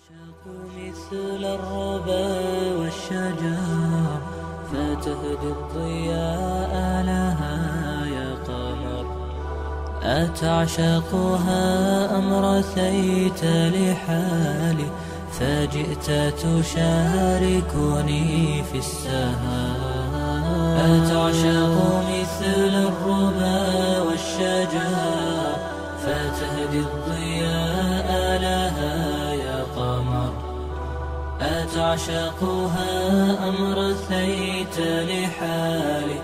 تعشق مثل الربا والشجر فتهدي الضياء لها يا قمر. أتعشقها أم رثيت لحالي فجئت تشاركني في السهر؟ أتعشق مثل الربا والشجر فتهدي الضياء لها يا قمر. أتعشقها أم رثيت لحالي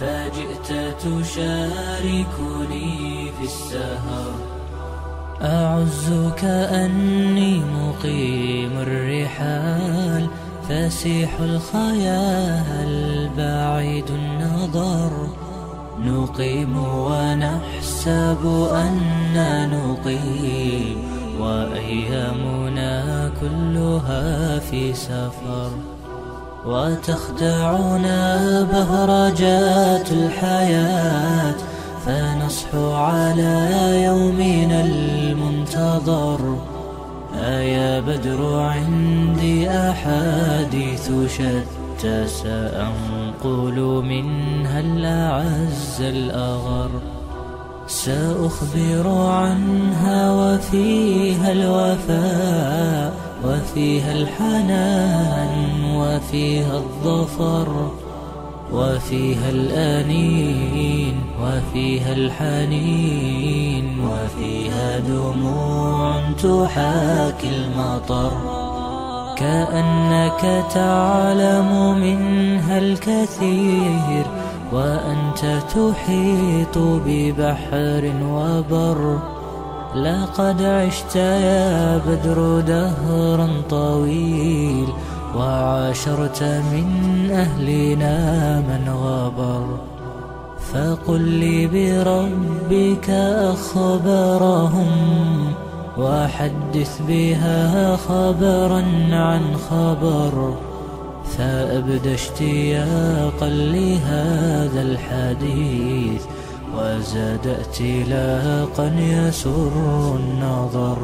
فجئت تشاركني في السهر؟ أعز كأني مقيم الرحال فسيح الخيال بعيد النظر. نقيم ونحسب أننا نقيم وأيامنا كلها في سفر. وتخدعنا بهرجات الحياة فنصحو على يومنا المنتظر. أيا بدر عندي أحاديث شتى سأنقل منها الأعز الأغر. سأخبر عنها وفيها الوفاء وفيها الحنان وفيها الظفر وفيها الأنين وفيها الحنين وفيها دموع تحاكي المطر. كأنك تعلم منها الكثير وأنت تحيط ببحر وبر. لقد عشت يا بدر دهرا طويل وعاشرت من أهلنا من غبر. فقل لي بربك أخبرهم وحدث بها خبرا عن خبر. فأبدى اشتياقا لهذا الحديث وزاد ائتلاقا يسر النظر.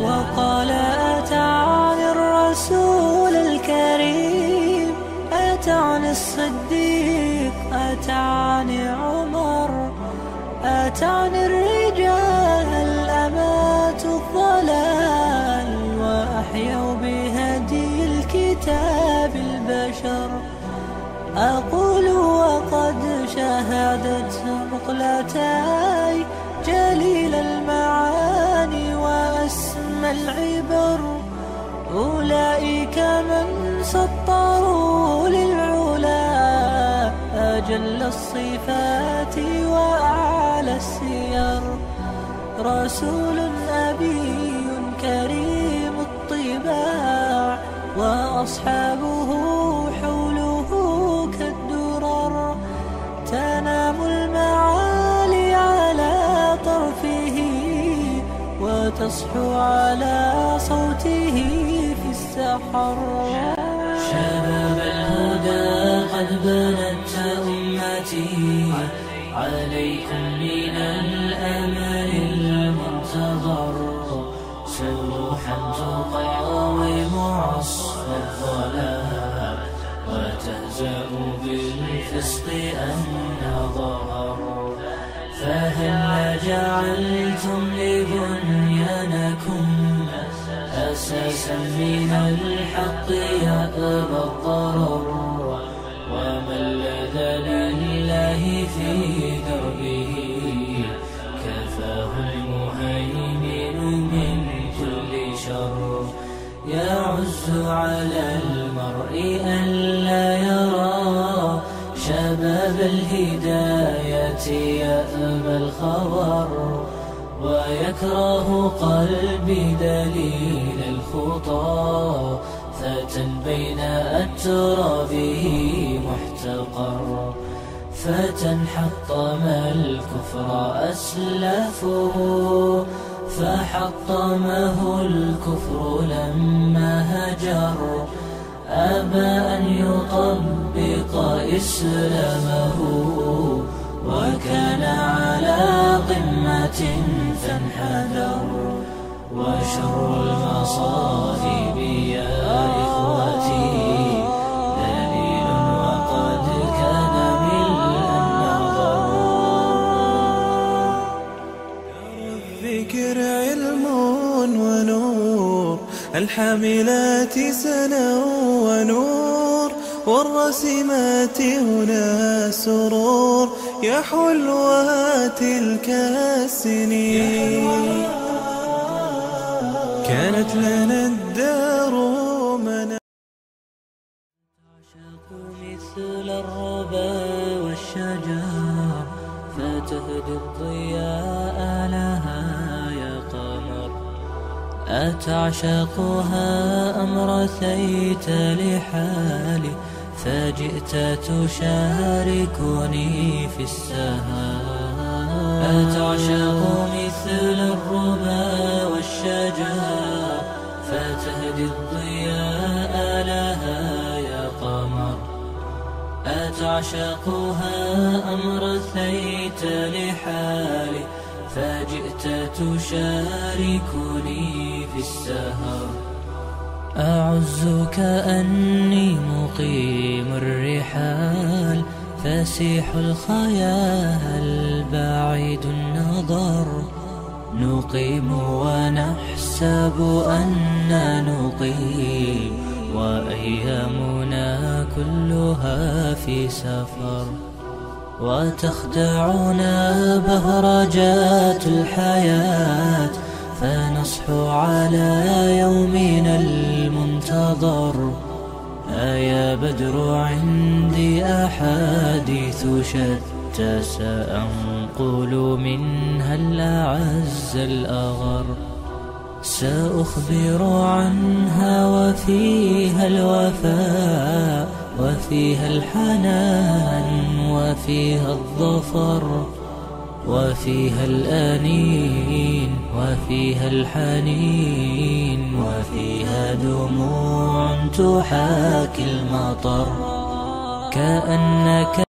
وقال أتعني الرسول الكريم أتعني الصديق أتعني عمر أتعني الرجال الأمات الضلال وأحيوا بهدي الكتاب البشر. أقول وقد شهدت مقلتاي جليل المعاني وأسمى العبر. أولئك من سطروا للعلا أجل الصفات وأعلى السير. رسول نبي كريم الطباع وأصحابه حوله كالدرر. تنام المعالي على طرفه وتصحو على صوته في السحر. شباب الهدى قد بنت أمتي عليكم من الأمل المنتظر. سروحا تقاوم عصف الظلام وتهزأ بالفسق أن ظهر. فهل جعلتم لبنيانكم أساسا من الحق يأبى الضرر. ومن لذ لله في دربه كفاه المهيمن من كل شر. يعز على المرء ألا يرى شباب الهداية يأبى الخبر. ويكره قلبي دليل الخطى فتى بين أترابه محتقر. فتى حطم الكفر أسلافه فحطمه الكفر لما هجر. أبى أن يطبق إسلامه وكان على قمة فانحدر. وشر المصائب يا إخوتي ذليل وقد كان ملء النظر. الذكر علم ونور، الحاملات سنا ونور، والرسمات هنا سرور، يا حلوها تلك السنين. كانت لنا الدار منى تعشق مثل الربا والشجر، فتهدي الضياء لها يا قمر. أتعشقها أم رثيت لحالي، فجئت تشاركني في السهر. أتعشق مثل الربا والشجر، فتهدي الضياء لها يا قمر. أتعشقها أم رثيت لحالي، فجئت تشاركني في السهر. أعزك أني مقيم الرحال، فسيح الخيال بعيد النظر. نقيم ونحسب أننا نقيم، وأيامنا كلها في سفر. وتخدعنا بهرجات الحياة، فنصحو على يومنا المنتظر. يا بدر عندي أحاديث شتى، سأنقل منها الأعز الأغر. سأخبر عنها وفيها الوفاء، وفيها الحنان، وفيها الظفر، وفيها الأنين، وفيها الحنين، وفيها دموع تحاكي المطر. كأنك